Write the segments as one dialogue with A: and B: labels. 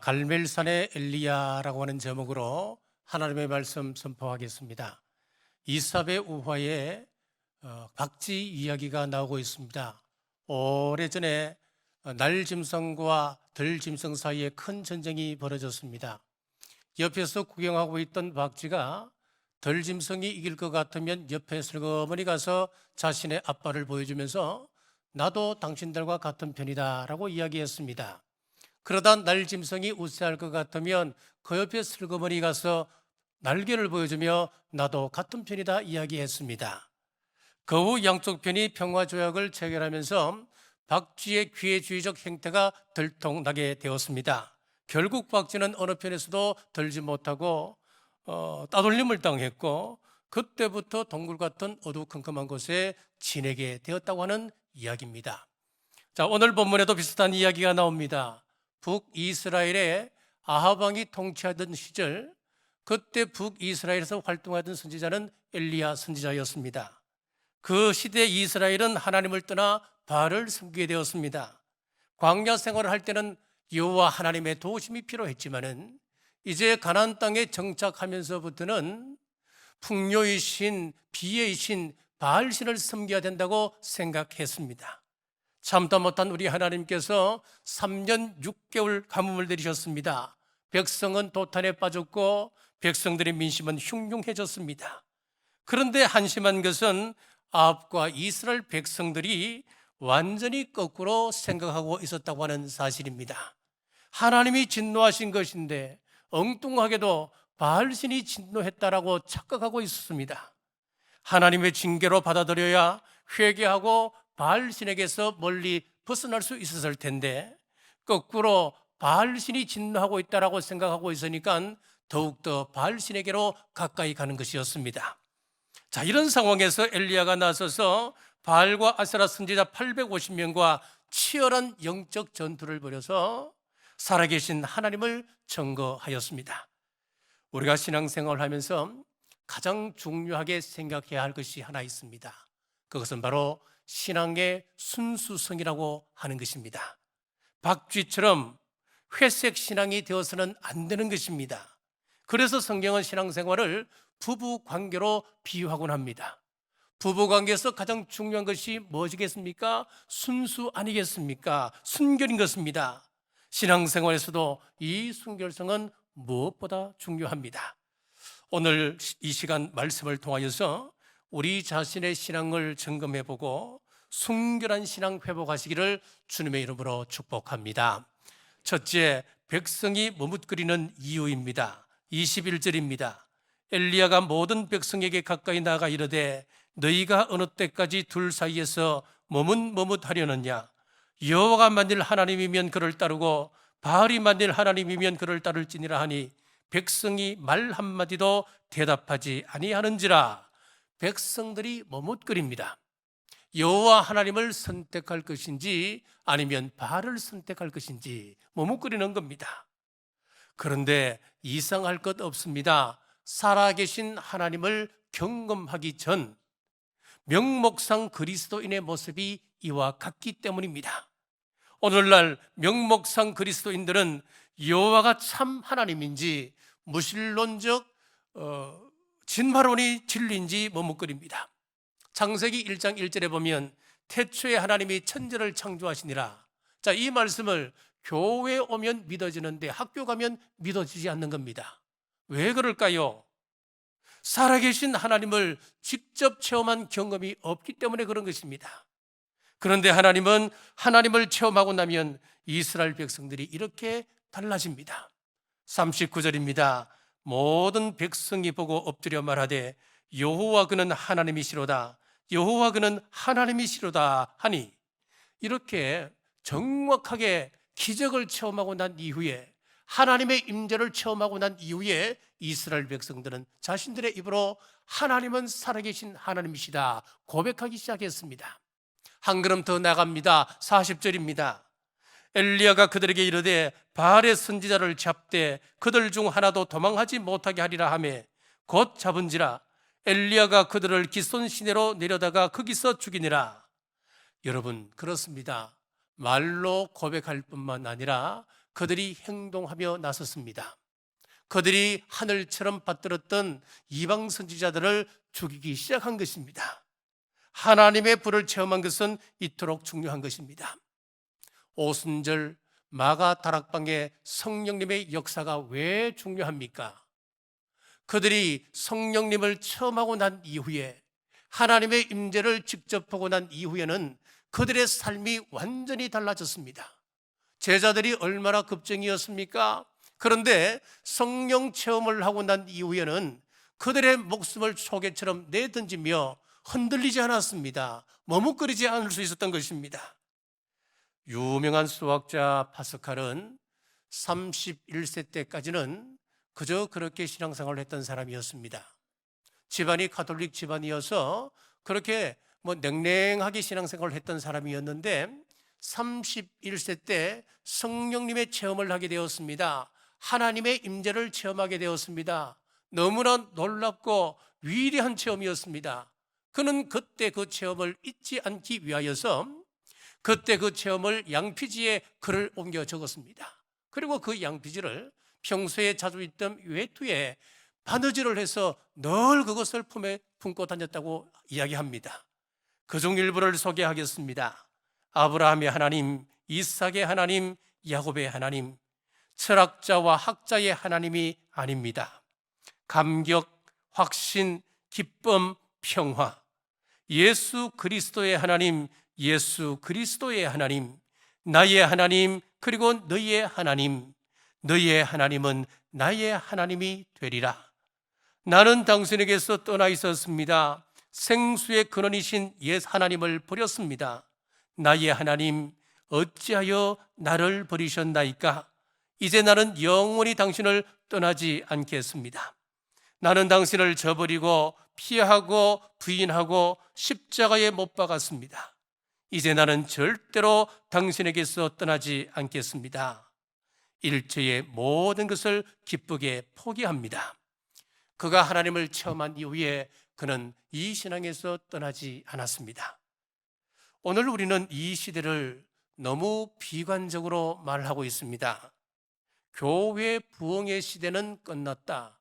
A: 갈멜산의 엘리야라고 하는 제목으로 하나님의 말씀 선포하겠습니다. 이삭의 우화에 박쥐 이야기가 나오고 있습니다. 오래전에 날짐승과 들짐승 사이에 큰 전쟁이 벌어졌습니다. 옆에서 구경하고 있던 박쥐가 들짐승이 이길 것 같으면 옆에 슬그머니 가서 자신의 앞발을 보여주면서 나도 당신들과 같은 편이다 라고 이야기했습니다. 그러다 날짐승이 우세할 것 같으면 그 옆에 슬그머니 가서 날개를 보여주며 나도 같은 편이다 이야기했습니다. 그 후 양쪽 편이 평화조약을 체결하면서 박쥐의 기회주의적 행태가 들통나게 되었습니다. 결국 박쥐는 어느 편에서도 들지 못하고 따돌림을 당했고, 그때부터 동굴 같은 어두컴컴한 곳에 지내게 되었다고 하는 이야기입니다. 자, 오늘 본문에도 비슷한 이야기가 나옵니다. 북이스라엘의 아합 왕이 통치하던 시절, 그때 북이스라엘에서 활동하던 선지자는 엘리야 선지자였습니다. 그 시대 이스라엘은 하나님을 떠나 바알을 섬기게 되었습니다. 광야 생활을 할 때는 여호와 하나님의 도우심이 필요했지만은 이제 가나안 땅에 정착하면서부터는 풍요의 신, 비의 신 바알신을 섬겨야 된다고 생각했습니다. 참다 못한 우리 하나님께서 3년 6개월 가뭄을 내리셨습니다. 백성은 도탄에 빠졌고 백성들의 민심은 흉흉해졌습니다. 그런데 한심한 것은 아합과 이스라엘 백성들이 완전히 거꾸로 생각하고 있었다고 하는 사실입니다. 하나님이 진노하신 것인데 엉뚱하게도 바알신이 진노했다라고 착각하고 있었습니다. 하나님의 징계로 받아들여야 회개하고 바알신에게서 멀리 벗어날 수 있었을 텐데 거꾸로 바알신이 진노하고 있다라고 생각하고 있으니까 더욱더 바알신에게로 가까이 가는 것이었습니다. 자, 이런 상황에서 엘리야가 나서서 바알과 아세라 선지자 850명과 치열한 영적 전투를 벌여서 살아계신 하나님을 증거하였습니다. 우리가 신앙생활을 하면서 가장 중요하게 생각해야 할 것이 하나 있습니다. 그것은 바로 신앙의 순수성이라고 하는 것입니다. 박쥐처럼 회색 신앙이 되어서는 안 되는 것입니다. 그래서 성경은 신앙생활을 부부 관계로 비유하곤 합니다. 부부 관계에서 가장 중요한 것이 무엇이겠습니까? 순수 아니겠습니까? 순결인 것입니다. 신앙생활에서도 이 순결성은 무엇보다 중요합니다. 오늘 이 시간 말씀을 통하여서 우리 자신의 신앙을 점검해보고 순결한 신앙 회복하시기를 주님의 이름으로 축복합니다. 첫째, 백성이 머뭇거리는 이유입니다. 21절입니다. 엘리야가 모든 백성에게 가까이 나가 이르되 너희가 어느 때까지 둘 사이에서 머뭇머뭇하려느냐? 여호와가 만일 하나님이면 그를 따르고 바알이 만일 하나님이면 그를 따를지니라 하니 백성이 말 한마디도 대답하지 아니하는지라. 백성들이 머뭇거립니다. 여호와 하나님을 선택할 것인지 아니면 바알을 선택할 것인지 머뭇거리는 겁니다. 그런데 이상할 것 없습니다. 살아계신 하나님을 경험하기 전 명목상 그리스도인의 모습이 이와 같기 때문입니다. 오늘날 명목상 그리스도인들은 여호와가 참 하나님인지 무신론적 진화론이 진리인지 머뭇거립니다. 창세기 1장 1절에 보면 태초에 하나님이 천지를 창조하시니라. 자, 이 말씀을 교회에 오면 믿어지는데 학교 가면 믿어지지 않는 겁니다. 왜 그럴까요? 살아계신 하나님을 직접 체험한 경험이 없기 때문에 그런 것입니다. 그런데 하나님은 하나님을 체험하고 나면 이스라엘 백성들이 이렇게 달라집니다. 39절입니다. 모든 백성이 보고 엎드려 말하되 여호와 그는 하나님이시로다. 여호와 그는 하나님이시로다 하니, 이렇게 정확하게 기적을 체험하고 난 이후에, 하나님의 임재를 체험하고 난 이후에 이스라엘 백성들은 자신들의 입으로 하나님은 살아계신 하나님이시다 고백하기 시작했습니다. 한 걸음 더 나갑니다. 40절입니다. 엘리야가 그들에게 이르되 바알의 선지자를 잡되 그들 중 하나도 도망하지 못하게 하리라 하매 곧 잡은지라. 엘리야가 그들을 기손 시내로 내려다가 거기서 죽이니라. 여러분, 그렇습니다. 말로 고백할 뿐만 아니라 그들이 행동하며 나섰습니다. 그들이 하늘처럼 받들었던 이방 선지자들을 죽이기 시작한 것입니다. 하나님의 불을 체험한 것은 이토록 중요한 것입니다. 오순절 마가 다락방의 성령님의 역사가 왜 중요합니까? 그들이 성령님을 처음 하고 난 이후에, 하나님의 임재를 직접 보고 난 이후에는 그들의 삶이 완전히 달라졌습니다. 제자들이 얼마나 급쟁이였습니까? 그런데 성령 체험을 하고 난 이후에는 그들의 목숨을 초계처럼 내던지며 흔들리지 않았습니다. 머뭇거리지 않을 수 있었던 것입니다. 유명한 수학자 파스칼은 31세 때까지는 그저 그렇게 신앙생활을 했던 사람이었습니다. 집안이 가톨릭 집안이어서 그렇게 냉랭하게 신앙생활을 했던 사람이었는데 31세 때 성령님의 체험을 하게 되었습니다. 하나님의 임재를 체험하게 되었습니다. 너무나 놀랍고 위대한 체험이었습니다. 그는 그때 그 체험을 잊지 않기 위하여서 그때 그 체험을 양피지에 글을 옮겨 적었습니다. 그리고 그 양피지를 평소에 자주 있던 외투에 바느질을 해서 늘 그것을 품에 품고 다녔다고 이야기합니다. 그중 일부를 소개하겠습니다. 아브라함의 하나님, 이삭의 하나님, 야곱의 하나님, 철학자와 학자의 하나님이 아닙니다. 감격, 확신, 기쁨, 평화, 예수 그리스도의 하나님, 예수 그리스도의 하나님, 나의 하나님, 그리고 너희의 하나님, 너희의 하나님은 나의 하나님이 되리라. 나는 당신에게서 떠나 있었습니다. 생수의 근원이신 옛 하나님을 버렸습니다. 나의 하나님, 어찌하여 나를 버리셨나이까? 이제 나는 영원히 당신을 떠나지 않겠습니다. 나는 당신을 저버리고 피하고 부인하고 십자가에 못 박았습니다. 이제 나는 절대로 당신에게서 떠나지 않겠습니다. 일체의 모든 것을 기쁘게 포기합니다. 그가 하나님을 체험한 이후에 그는 이 신앙에서 떠나지 않았습니다. 오늘 우리는 이 시대를 너무 비관적으로 말하고 있습니다. 교회 부흥의 시대는 끝났다.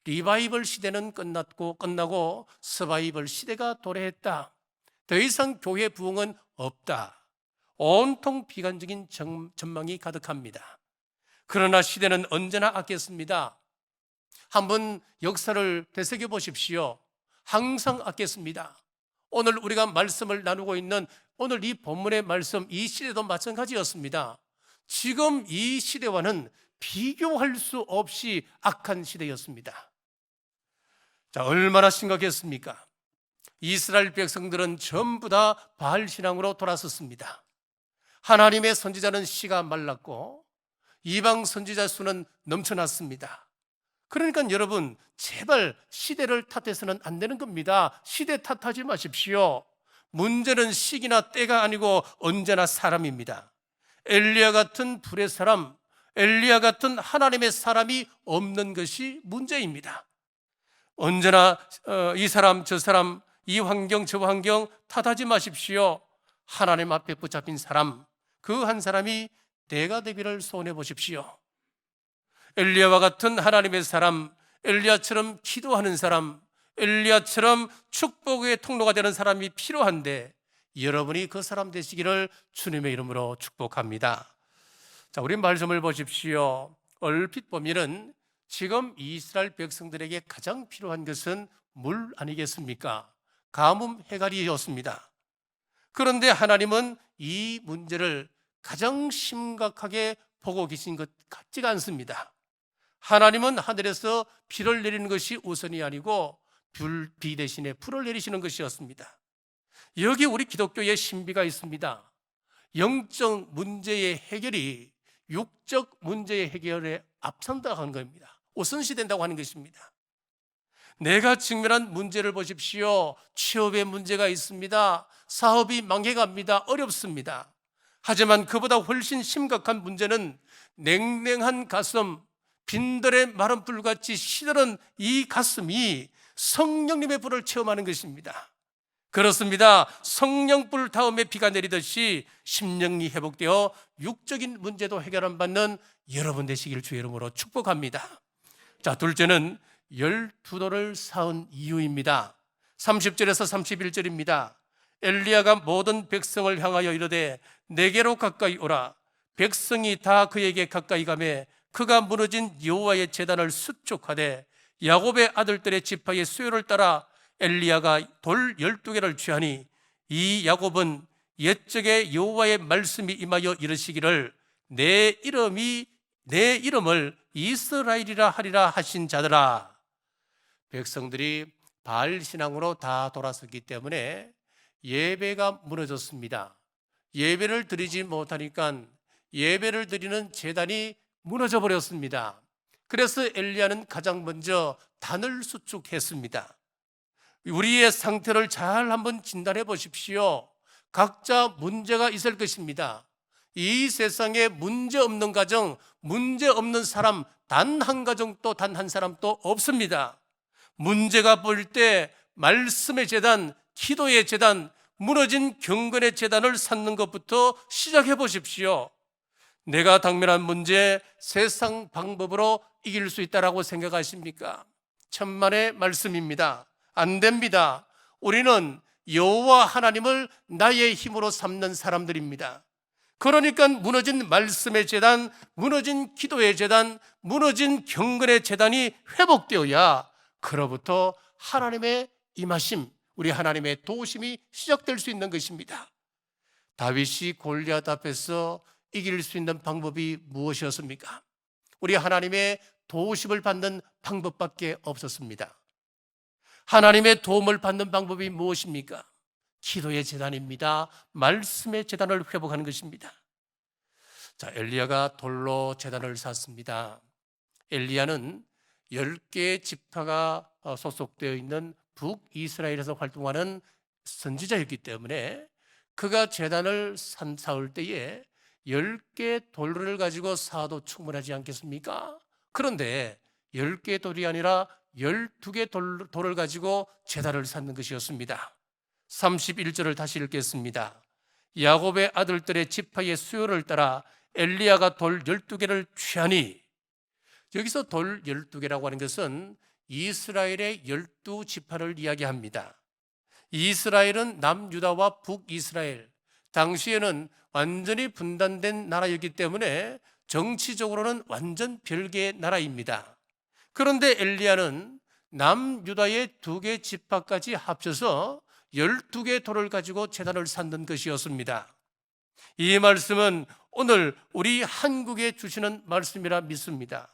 A: 리바이벌 시대는 끝나고 서바이벌 시대가 도래했다. 더 이상 교회 부흥은 없다. 온통 비관적인 전망이 가득합니다. 그러나 시대는 언제나 아꼈습니다. 한번 역사를 되새겨 보십시오. 항상 아꼈습니다. 오늘 우리가 말씀을 나누고 있는 오늘 이 본문의 말씀, 이 시대도 마찬가지였습니다. 지금 이 시대와는 비교할 수 없이 악한 시대였습니다. 자, 얼마나 심각했습니까? 이스라엘 백성들은 전부 다 바알 신앙으로 돌아섰습니다. 하나님의 선지자는 씨가 말랐고 이방 선지자 수는 넘쳐났습니다. 그러니까 여러분, 제발 시대를 탓해서는 안 되는 겁니다. 시대 탓하지 마십시오. 문제는 시기나 때가 아니고 언제나 사람입니다. 엘리야 같은 불의 사람, 엘리야 같은 하나님의 사람이 없는 것이 문제입니다. 언제나 이 사람 저 사람, 이 환경 저 환경 탓하지 마십시오. 하나님 앞에 붙잡힌 사람, 그 한 사람이 내가 되기를 소원해 보십시오. 엘리야와 같은 하나님의 사람, 엘리야처럼 기도하는 사람, 엘리야처럼 축복의 통로가 되는 사람이 필요한데 여러분이 그 사람 되시기를 주님의 이름으로 축복합니다. 자, 우리 말씀을 보십시오. 얼핏 보면은 지금 이스라엘 백성들에게 가장 필요한 것은 물 아니겠습니까? 가뭄 해갈이었습니다. 그런데 하나님은 이 문제를 가장 심각하게 보고 계신 것 같지가 않습니다. 하나님은 하늘에서 비를 내리는 것이 우선이 아니고 비 대신에 불을 내리시는 것이었습니다. 여기 우리 기독교의 신비가 있습니다. 영적 문제의 해결이 육적 문제의 해결에 앞선다고 하는 겁니다. 우선시된다고 하는 것입니다. 내가 직면한 문제를 보십시오. 취업에 문제가 있습니다. 사업이 망해갑니다. 어렵습니다. 하지만 그보다 훨씬 심각한 문제는 냉랭한 가슴, 빈들의 마른 불같이 시들은 이 가슴이 성령님의 불을 체험하는 것입니다. 그렇습니다. 성령 불타음의 비가 내리듯이 심령이 회복되어 육적인 문제도 해결 안 받는 여러분 되시길 주의 이름으로 축복합니다. 자, 둘째는 12돌을 쌓은 이유입니다. 30절에서 31절입니다. 엘리야가 모든 백성을 향하여 이르되 내게로 가까이 오라. 백성이 다 그에게 가까이 가매 그가 무너진 여호와의 제단을 수축하되 야곱의 아들들의 지파의 수요를 따라 엘리야가 돌 12개를 취하니 이 야곱은 옛적에 여호와의 말씀이 임하여 이르시기를 내 이름을 이스라엘이라 하리라 하신 자들아. 백성들이 바알 신앙으로 다 돌아섰기 때문에 예배가 무너졌습니다. 예배를 드리지 못하니까 예배를 드리는 제단이 무너져 버렸습니다. 그래서 엘리야는 가장 먼저 단을 수축했습니다. 우리의 상태를 잘 한번 진단해 보십시오. 각자 문제가 있을 것입니다. 이 세상에 문제 없는 가정, 문제 없는 사람 단 한 가정도 단 한 사람도 없습니다. 문제가 보일 때 말씀의 제단, 기도의 제단, 무너진 경건의 제단을 쌓는 것부터 시작해 보십시오. 내가 당면한 문제 세상 방법으로 이길 수 있다라고 생각하십니까? 천만의 말씀입니다. 안 됩니다. 우리는 여호와 하나님을 나의 힘으로 삼는 사람들입니다. 그러니까 무너진 말씀의 제단, 무너진 기도의 제단, 무너진 경건의 제단이 회복되어야 그로부터 하나님의 임하심, 우리 하나님의 도우심이 시작될 수 있는 것입니다. 다윗이 골리앗 앞에서 이길 수 있는 방법이 무엇이었습니까? 우리 하나님의 도우심을 받는 방법밖에 없었습니다. 하나님의 도움을 받는 방법이 무엇입니까? 기도의 제단입니다. 말씀의 제단을 회복하는 것입니다. 자, 엘리야가 돌로 제단을 쌓습니다. 엘리야는 10개의 지파가 소속되어 있는 북이스라엘에서 활동하는 선지자였기 때문에 그가 제단을 쌓을 때에 10개 돌을 가지고 쌓아도 충분하지 않겠습니까? 그런데 10개 돌이 아니라 12개 돌을 가지고 제단을 쌓는 것이었습니다. 31절을 다시 읽겠습니다. 야곱의 아들들의 지파의 수요를 따라 엘리야가 돌 12개를 취하니, 여기서 돌 12개라고 하는 것은 이스라엘의 12지파를 이야기합니다. 이스라엘은 남유다와 북이스라엘, 당시에는 완전히 분단된 나라였기 때문에 정치적으로는 완전 별개의 나라입니다. 그런데 엘리야는 남유다의 2개 지파까지 합쳐서 12개 돌을 가지고 제단을 쌓는 것이었습니다. 이 말씀은 오늘 우리 한국에 주시는 말씀이라 믿습니다.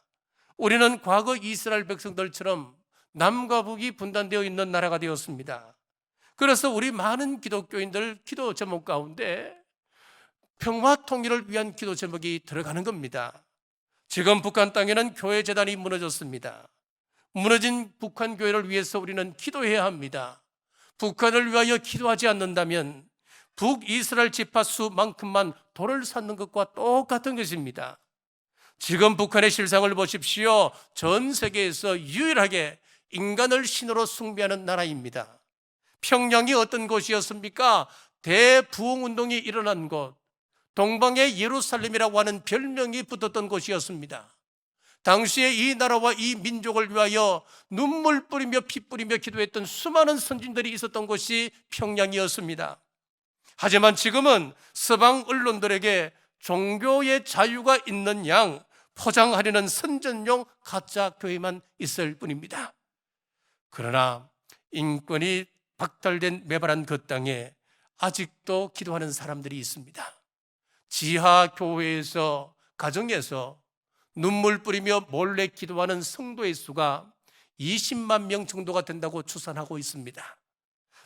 A: 우리는 과거 이스라엘 백성들처럼 남과 북이 분단되어 있는 나라가 되었습니다. 그래서 우리 많은 기독교인들 기도 제목 가운데 평화 통일을 위한 기도 제목이 들어가는 겁니다. 지금 북한 땅에는 교회 재단이 무너졌습니다. 무너진 북한 교회를 위해서 우리는 기도해야 합니다. 북한을 위하여 기도하지 않는다면 북이스라엘 지파 수만큼만 돌을 쌓는 것과 똑같은 것입니다. 지금 북한의 실상을 보십시오. 전 세계에서 유일하게 인간을 신으로 숭배하는 나라입니다. 평양이 어떤 곳이었습니까? 대부흥운동이 일어난 곳, 동방의 예루살렘이라고 하는 별명이 붙었던 곳이었습니다. 당시에 이 나라와 이 민족을 위하여 눈물 뿌리며 피 뿌리며 기도했던 수많은 선진들이 있었던 곳이 평양이었습니다. 하지만 지금은 서방 언론들에게 종교의 자유가 있는 양 포장하려는 선전용 가짜 교회만 있을 뿐입니다. 그러나 인권이 박탈된 매발한 그 땅에 아직도 기도하는 사람들이 있습니다. 지하 교회에서, 가정에서 눈물 뿌리며 몰래 기도하는 성도의 수가 20만 명 정도가 된다고 추산하고 있습니다.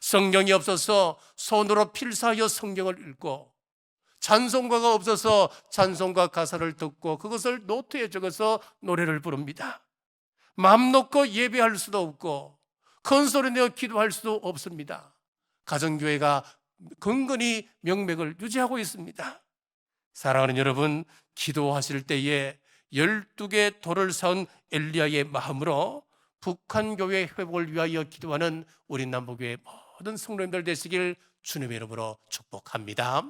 A: 성경이 없어서 손으로 필사하여 성경을 읽고, 찬송가가 없어서 찬송가 가사를 듣고 그것을 노트에 적어서 노래를 부릅니다. 마음 놓고 예배할 수도 없고 큰 소리 내어 기도할 수도 없습니다. 가정교회가 근근히 명맥을 유지하고 있습니다. 사랑하는 여러분, 기도하실 때에 12개 돌을 쌓은 엘리야의 마음으로 북한 교회 회복을 위하여 기도하는 우리 남북교회 모든 성도님들 되시길 주님의 이름으로 축복합니다.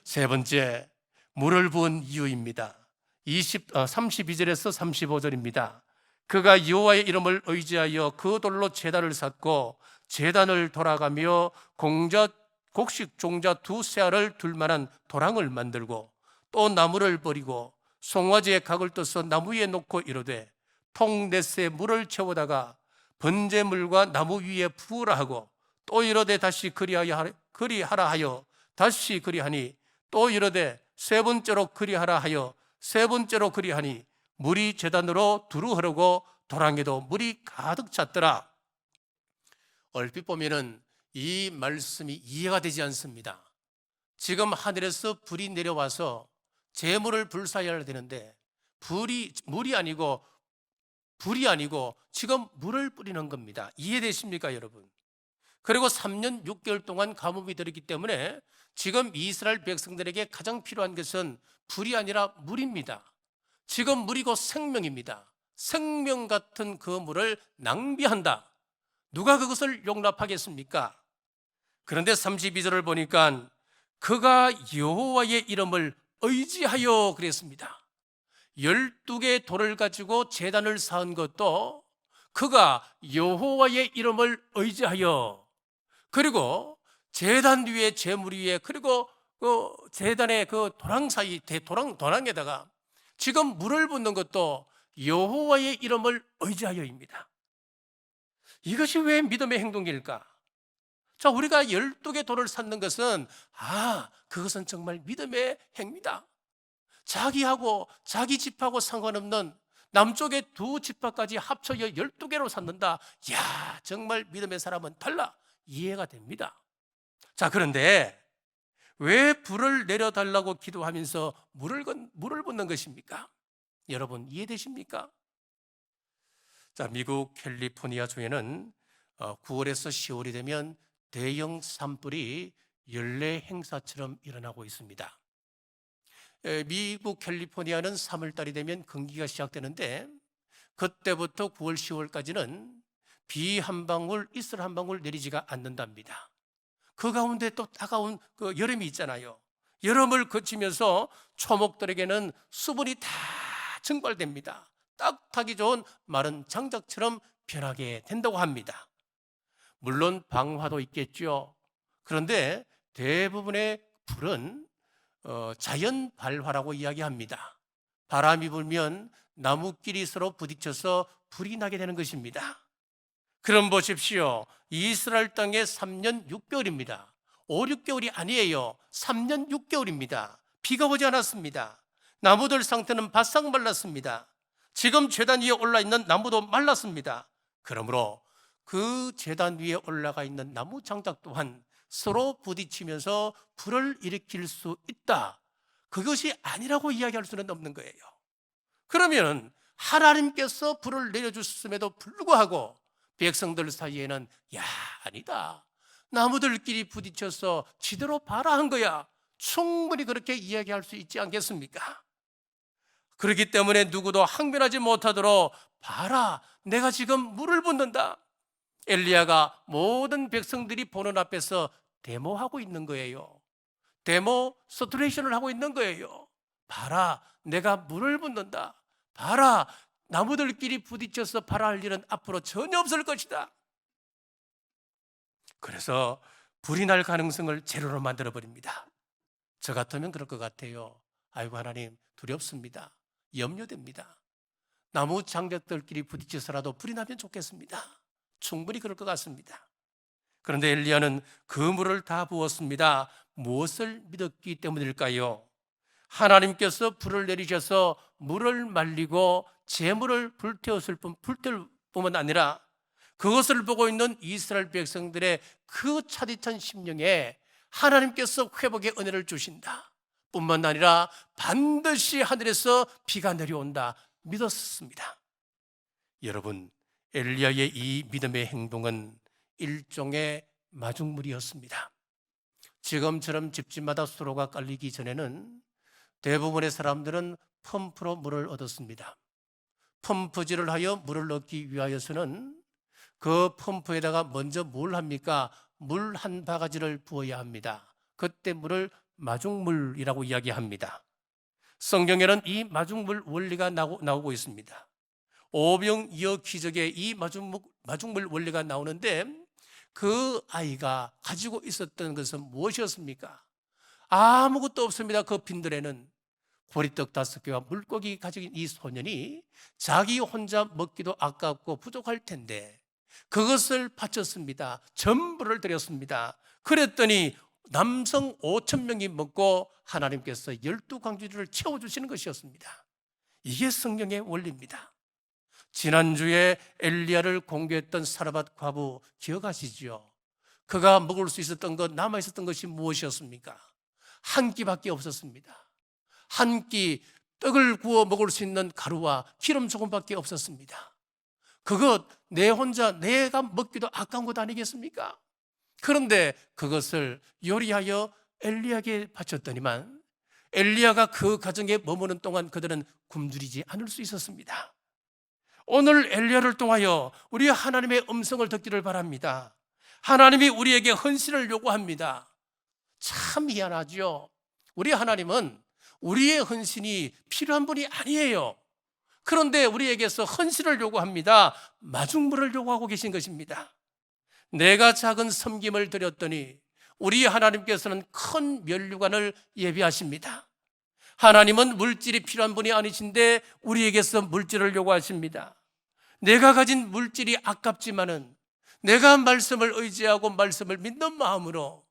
A: 세 번째, 물을 부은 이유입니다. 32절에서 35절입니다. 그가 여호와의 이름을 의지하여 그 돌로 제단을 쌓고 제단을 돌아가며 곡식 종자 두세 알을 둘 만한 도랑을 만들고 또 나무를 버리고 송아지의 각을 떠서 나무 위에 놓고 이르되 통 넷에 물을 채우다가 번제물과 나무 위에 부으라 하고 또 이르되 다시 그리하라 하여 다시 그리하니 또 이르되 세 번째로 그리하라 하여 세 번째로 그리하니 물이 제단으로 두루 흐르고 도랑에도 물이 가득 찼더라. 얼핏 보면은 이 말씀이 이해가 되지 않습니다. 지금 하늘에서 불이 내려와서 재물을 불사해야 되는데 물이 아니고 불이 아니고 지금 물을 뿌리는 겁니다. 이해되십니까, 여러분? 그리고 3년 6개월 동안 가뭄이 들었기 때문에 지금 이스라엘 백성들에게 가장 필요한 것은 불이 아니라 물입니다. 지금 물이 곧 생명입니다. 생명 같은 그 물을 낭비한다. 누가 그것을 용납하겠습니까? 그런데 32절을 보니까 그가 여호와의 이름을 의지하여 그랬습니다. 12개의 돌을 가지고 제단을 쌓은 것도 그가 여호와의 이름을 의지하여, 그리고 제단 위에 제물 위에, 그리고 그 제단의 그 도랑 사이 도랑에다가 지금 물을 붓는 것도 여호와의 이름을 의지하여입니다. 이것이 왜 믿음의 행동일까? 자, 우리가 12개 돌을 쌓는 것은 그것은 정말 믿음의 행위다. 자기하고 자기 집하고 상관없는 남쪽의 두 집합까지 합쳐 12개로 쌓는다. 야, 정말 믿음의 사람은 달라. 이해가 됩니다. 자, 그런데 왜 불을 내려달라고 기도하면서 물을 붓는 것입니까? 여러분, 이해되십니까? 자, 미국 캘리포니아 주에는 9월에서 10월이 되면 대형 산불이 연례 행사처럼 일어나고 있습니다. 미국 캘리포니아는 3월달이 되면 건기가 시작되는데 그때부터 9월, 10월까지는 비 한 방울, 이슬 한 방울 내리지가 않는답니다. 그 가운데 또 따가운 그 여름이 있잖아요. 여름을 거치면서 초목들에게는 수분이 다 증발됩니다. 딱 타기 좋은 마른 장작처럼 변하게 된다고 합니다. 물론 방화도 있겠죠. 그런데 대부분의 불은 자연 발화라고 이야기합니다. 바람이 불면 나무끼리 서로 부딪혀서 불이 나게 되는 것입니다. 그럼 보십시오. 이스라엘 땅에 3년 6개월입니다. 5, 6개월이 아니에요. 3년 6개월입니다. 비가 오지 않았습니다. 나무들 상태는 바싹 말랐습니다. 지금 제단 위에 올라 있는 나무도 말랐습니다. 그러므로 그 제단 위에 올라가 있는 나무 장작 또한 서로 부딪히면서 불을 일으킬 수 있다. 그것이 아니라고 이야기할 수는 없는 거예요. 그러면 하나님께서 불을 내려주셨음에도 불구하고 백성들 사이에는 아니다. 나무들끼리 부딪혀서 지대로 발화한 거야. 충분히 그렇게 이야기할 수 있지 않겠습니까? 그렇기 때문에 누구도 항변하지 못하도록 봐라, 내가 지금 물을 붓는다. 엘리야가 모든 백성들이 보는 앞에서 데모하고 있는 거예요. 데모스트레이션을 하고 있는 거예요. 봐라, 내가 물을 붓는다. 봐라, 나무들끼리 부딪혀서 발화할 일은 앞으로 전혀 없을 것이다. 그래서 불이 날 가능성을 제로로 만들어 버립니다. 저 같으면 그럴 것 같아요. 아이고, 하나님, 두렵습니다. 염려됩니다. 나무 장작들끼리 부딪혀서라도 불이 나면 좋겠습니다. 충분히 그럴 것 같습니다. 그런데 엘리야는 그 물을 다 부었습니다. 무엇을 믿었기 때문일까요? 하나님께서 불을 내리셔서 물을 말리고 재물을 불태울 뿐만 아니라 그것을 보고 있는 이스라엘 백성들의 그 차디찬 심령에 하나님께서 회복의 은혜를 주신다 뿐만 아니라 반드시 하늘에서 비가 내려온다 믿었습니다. 여러분, 엘리야의 이 믿음의 행동은 일종의 마중물이었습니다. 지금처럼 집집마다 수로가 깔리기 전에는 대부분의 사람들은 펌프로 물을 얻었습니다. 펌프질을 하여 물을 얻기 위하여서는 그 펌프에다가 먼저 뭘 합니까? 물 한 바가지를 부어야 합니다. 그때 물을 마중물이라고 이야기합니다. 성경에는 이 마중물 원리가 나오고 있습니다. 오병이어 기적에 이 마중물 원리가 나오는데 그 아이가 가지고 있었던 것은 무엇이었습니까? 아무것도 없습니다. 그 빈들에는 보리떡 5개와 물고기 가진 이 소년이 자기 혼자 먹기도 아깝고 부족할 텐데 그것을 바쳤습니다. 전부를 드렸습니다. 그랬더니 남성 5,000명이 먹고 하나님께서 12광주리를 채워주시는 것이었습니다. 이게 성경의 원리입니다. 지난주에 엘리야를 공개했던 사르밧 과부 기억하시죠? 그가 먹을 수 있었던 것, 남아있었던 것이 무엇이었습니까? 한 끼밖에 없었습니다. 한 끼 떡을 구워 먹을 수 있는 가루와 기름 조금밖에 없었습니다. 그것 내가 먹기도 아까운 것 아니겠습니까? 그런데 그것을 요리하여 엘리야에게 바쳤더니만 엘리야가 그 가정에 머무는 동안 그들은 굶주리지 않을 수 있었습니다. 오늘 엘리야를 통하여 우리 하나님의 음성을 듣기를 바랍니다. 하나님이 우리에게 헌신을 요구합니다. 참 미안하죠. 우리 하나님은 우리의 헌신이 필요한 분이 아니에요. 그런데 우리에게서 헌신을 요구합니다. 마중물을 요구하고 계신 것입니다. 내가 작은 섬김을 드렸더니 우리 하나님께서는 큰 면류관을 예비하십니다. 하나님은 물질이 필요한 분이 아니신데 우리에게서 물질을 요구하십니다. 내가 가진 물질이 아깝지만은 내가 말씀을 의지하고 말씀을 믿는 마음으로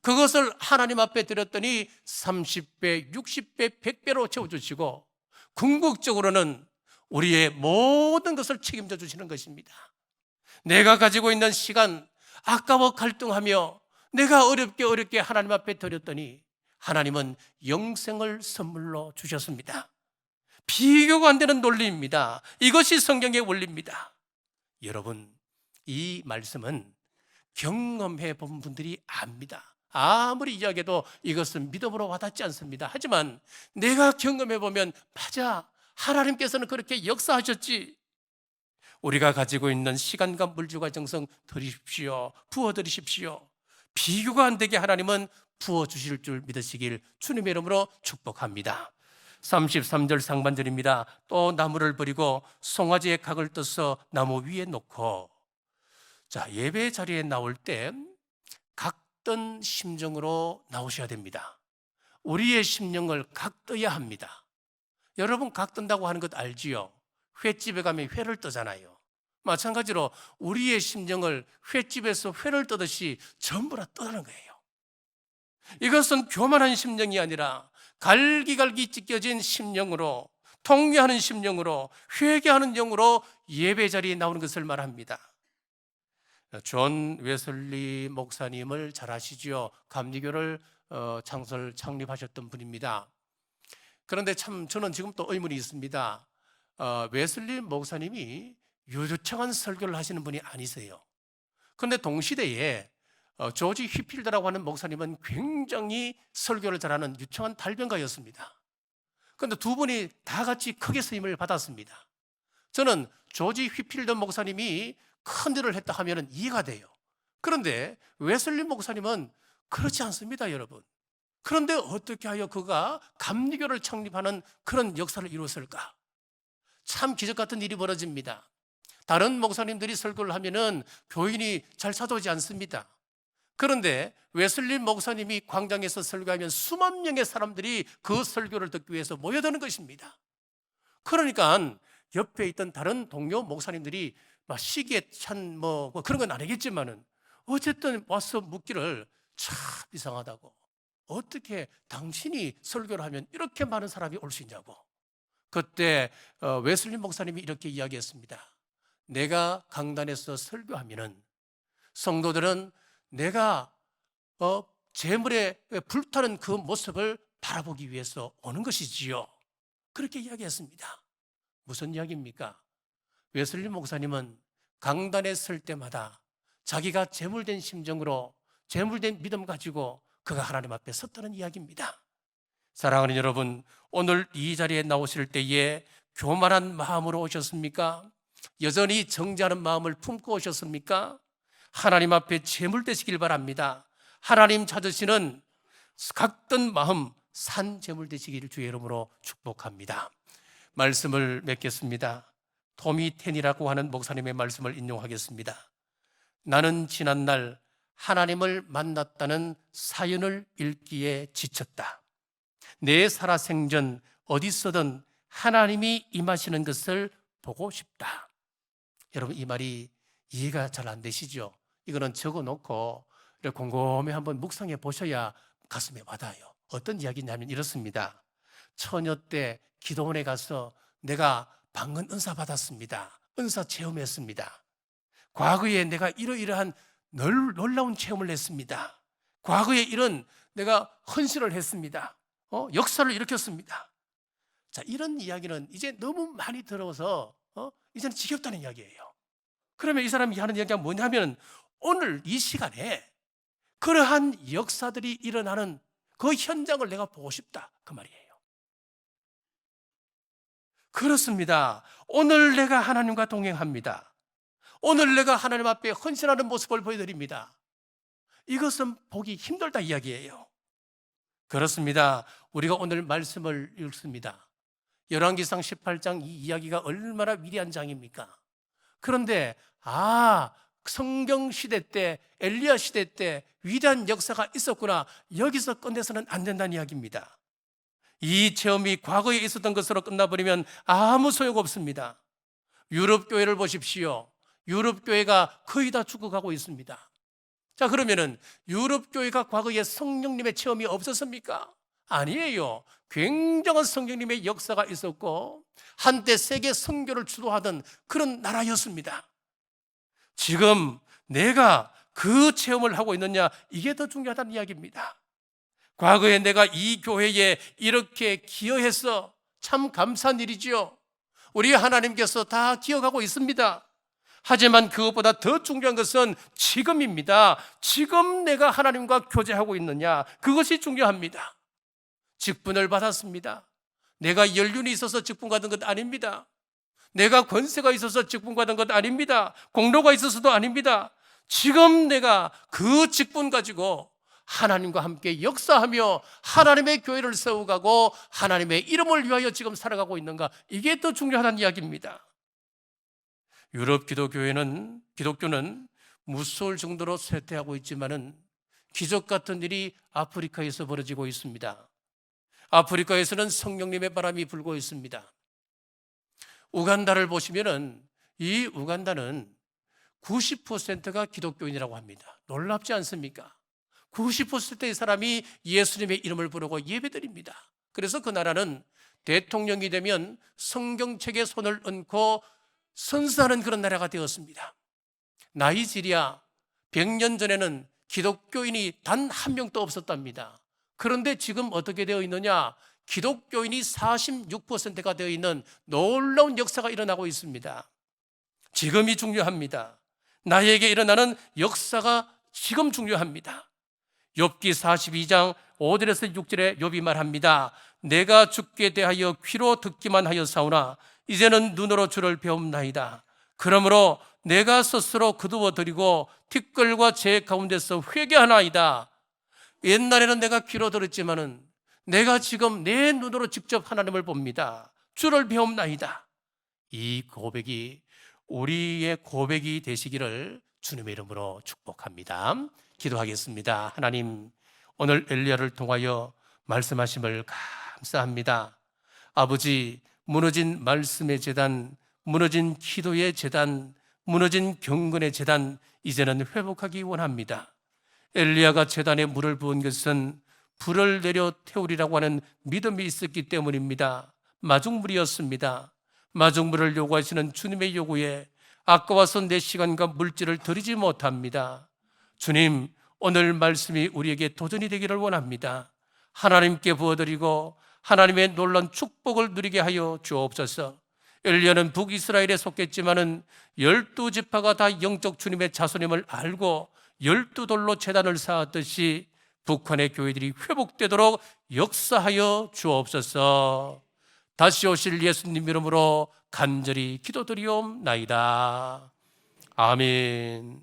A: 그것을 하나님 앞에 드렸더니 30배, 60배, 100배로 채워주시고 궁극적으로는 우리의 모든 것을 책임져 주시는 것입니다. 내가 가지고 있는 시간 아까워 갈등하며 내가 어렵게 하나님 앞에 드렸더니 하나님은 영생을 선물로 주셨습니다. 비교가 안 되는 논리입니다. 이것이 성경의 원리입니다. 여러분, 이 말씀은 경험해 본 분들이 압니다. 아무리 이야기해도 이것은 믿음으로 와닿지 않습니다. 하지만 내가 경험해 보면 맞아, 하나님께서는 그렇게 역사하셨지. 우리가 가지고 있는 시간과 물질과 정성 드리십시오. 부어드리십시오. 비교가 안 되게 하나님은 부어주실 줄 믿으시길 주님의 이름으로 축복합니다. 33절 상반절입니다. 또 나무를 버리고 송아지의 각을 떠서 나무 위에 놓고. 자, 예배 자리에 나올 때 각던 심정으로 나오셔야 됩니다. 우리의 심령을 각떠야 합니다. 여러분, 각뜬다고 하는 것 알지요? 횟집에 가면 회를 떠잖아요. 마찬가지로 우리의 심령을 횟집에서 회를 떠듯이 전부 다 떠는 거예요. 이것은 교만한 심령이 아니라 갈기갈기 찢겨진 심령으로, 통회하는 심령으로, 회개하는 영으로 예배 자리에 나오는 것을 말합니다. 존 웨슬리 목사님을 잘 아시죠? 감리교를 창립하셨던 분입니다. 그런데 참 저는 지금 또 의문이 있습니다. 웨슬리 목사님이 유창한 설교를 하시는 분이 아니세요. 그런데 동시대에 조지 휘필드라고 하는 목사님은 굉장히 설교를 잘하는 유창한 달변가였습니다. 그런데 두 분이 다 같이 크게 쓰임을 받았습니다. 저는 조지 휘필드 목사님이 큰 일을 했다 하면 이해가 돼요. 그런데 웨슬리 목사님은 그렇지 않습니다, 여러분. 그런데 어떻게 하여 그가 감리교를 창립하는 그런 역사를 이루었을까? 참 기적 같은 일이 벌어집니다. 다른 목사님들이 설교를 하면은 교인이 잘 찾아오지 않습니다. 그런데 웨슬리 목사님이 광장에서 설교하면 수만 명의 사람들이 그 설교를 듣기 위해서 모여드는 것입니다. 그러니까 옆에 있던 다른 동료 목사님들이 막 시기에 찬 뭐 그런 건 아니겠지만은 어쨌든 와서 묻기를 참 이상하다고. 어떻게 당신이 설교를 하면 이렇게 많은 사람이 올 수 있냐고. 그때 웨슬리 목사님이 이렇게 이야기했습니다. 내가 강단에서 설교하면은 성도들은 내가 재물에 불타는 그 모습을 바라보기 위해서 오는 것이지요. 그렇게 이야기했습니다. 무슨 이야기입니까? 웨슬리 목사님은 강단에 설 때마다 자기가 재물된 심정으로, 재물된 믿음 가지고 그가 하나님 앞에 섰다는 이야기입니다. 사랑하는 여러분, 오늘 이 자리에 나오실 때에 교만한 마음으로 오셨습니까? 여전히 정죄하는 마음을 품고 오셨습니까? 하나님 앞에 제물 되시길 바랍니다. 하나님 찾으시는 각던 마음 산 제물 되시기를 주의 이름으로 축복합니다. 말씀을 맺겠습니다. 토미 텐이라고 하는 목사님의 말씀을 인용하겠습니다. 나는 지난날 하나님을 만났다는 사연을 읽기에 지쳤다. 내 살아생전 어디서든 하나님이 임하시는 것을 보고 싶다. 여러분, 이 말이 이해가 잘 안 되시죠? 이거는 적어놓고 곰곰이 한번 묵상해 보셔야 가슴에 와닿아요. 어떤 이야기냐면 이렇습니다. 처녀 때 기도원에 가서 내가 방언 은사 받았습니다. 은사 체험했습니다. 과거에 내가 이러이러한 놀라운 체험을 했습니다. 과거에 이런 내가 헌신을 했습니다. 역사를 일으켰습니다. 자, 이런 이야기는 이제 너무 많이 들어서 이제는 지겹다는 이야기예요. 그러면 이 사람이 하는 이야기가 뭐냐면 오늘 이 시간에 그러한 역사들이 일어나는 그 현장을 내가 보고 싶다, 그 말이에요. 그렇습니다. 오늘 내가 하나님과 동행합니다. 오늘 내가 하나님 앞에 헌신하는 모습을 보여드립니다. 이것은 보기 힘들다 이야기예요. 그렇습니다. 우리가 오늘 말씀을 읽습니다. 열왕기상 18장 이 이야기가 얼마나 위대한 장입니까? 그런데 성경 시대 때, 엘리야 시대 때 위대한 역사가 있었구나, 여기서 끝내서는 안 된다는 이야기입니다. 이 체험이 과거에 있었던 것으로 끝나버리면 아무 소용없습니다. 유럽 교회를 보십시오. 유럽 교회가 거의 다 죽어가고 있습니다. 자, 그러면은 유럽 교회가 과거에 성령님의 체험이 없었습니까? 아니에요. 굉장한 성령님의 역사가 있었고 한때 세계 선교를 주도하던 그런 나라였습니다. 지금 내가 그 체험을 하고 있느냐, 이게 더 중요하다는 이야기입니다. 과거에 내가 이 교회에 이렇게 기여해서 참 감사한 일이지요. 우리 하나님께서 다 기억하고 있습니다. 하지만 그것보다 더 중요한 것은 지금입니다. 지금 내가 하나님과 교제하고 있느냐, 그것이 중요합니다. 직분을 받았습니다. 내가 연륜이 있어서 직분 받은 것 아닙니다. 내가 권세가 있어서 직분 받은 것 아닙니다. 공로가 있어서도 아닙니다. 지금 내가 그 직분 가지고 하나님과 함께 역사하며 하나님의 교회를 세워가고 하나님의 이름을 위하여 지금 살아가고 있는가, 이게 더 중요하다는 이야기입니다. 유럽 기독교는 무서울 정도로 쇠퇴하고 있지만은 기적 같은 일이 아프리카에서 벌어지고 있습니다. 아프리카에서는 성령님의 바람이 불고 있습니다. 우간다를 보시면은 이 우간다는 90%가 기독교인이라고 합니다. 놀랍지 않습니까? 90%의 사람이 예수님의 이름을 부르고 예배드립니다. 그래서 그 나라는 대통령이 되면 성경책에 손을 얹고 선사하는 그런 나라가 되었습니다. 나이지리아 100년 전에는 기독교인이 단 한 명도 없었답니다. 그런데 지금 어떻게 되어 있느냐? 기독교인이 46%가 되어 있는 놀라운 역사가 일어나고 있습니다. 지금이 중요합니다. 나에게 일어나는 역사가 지금 중요합니다. 욥기 42장 5절에서 6절에 욥이 말합니다. 내가 주께 대하여 귀로 듣기만 하였사오나 이제는 눈으로 주를 배움나이다. 그러므로 내가 스스로 거두어드리고 티끌과 제 가운데서 회개하나이다. 옛날에는 내가 귀로 들었지만은 내가 지금 내 눈으로 직접 하나님을 봅니다. 주를 배움나이다. 이 고백이 우리의 고백이 되시기를 주님의 이름으로 축복합니다. 기도하겠습니다. 하나님, 오늘 엘리야를 통하여 말씀하심을 감사합니다. 아버지, 무너진 말씀의 제단, 무너진 기도의 제단, 무너진 경건의 제단, 이제는 회복하기 원합니다. 엘리야가 제단에 물을 부은 것은 불을 내려 태우리라고 하는 믿음이 있었기 때문입니다. 마중물이었습니다. 마중물을 요구하시는 주님의 요구에 아까워서 내 시간과 물질을 드리지 못합니다. 주님, 오늘 말씀이 우리에게 도전이 되기를 원합니다. 하나님께 부어드리고 하나님의 놀라운 축복을 누리게 하여 주옵소서. 엘리야는 북이스라엘에 속했지만은 12지파가 다 영적 주님의 자손임을 알고 12돌로 제단을 쌓았듯이 북한의 교회들이 회복되도록 역사하여 주옵소서. 다시 오실 예수님 이름으로 간절히 기도드리옵나이다. 아멘.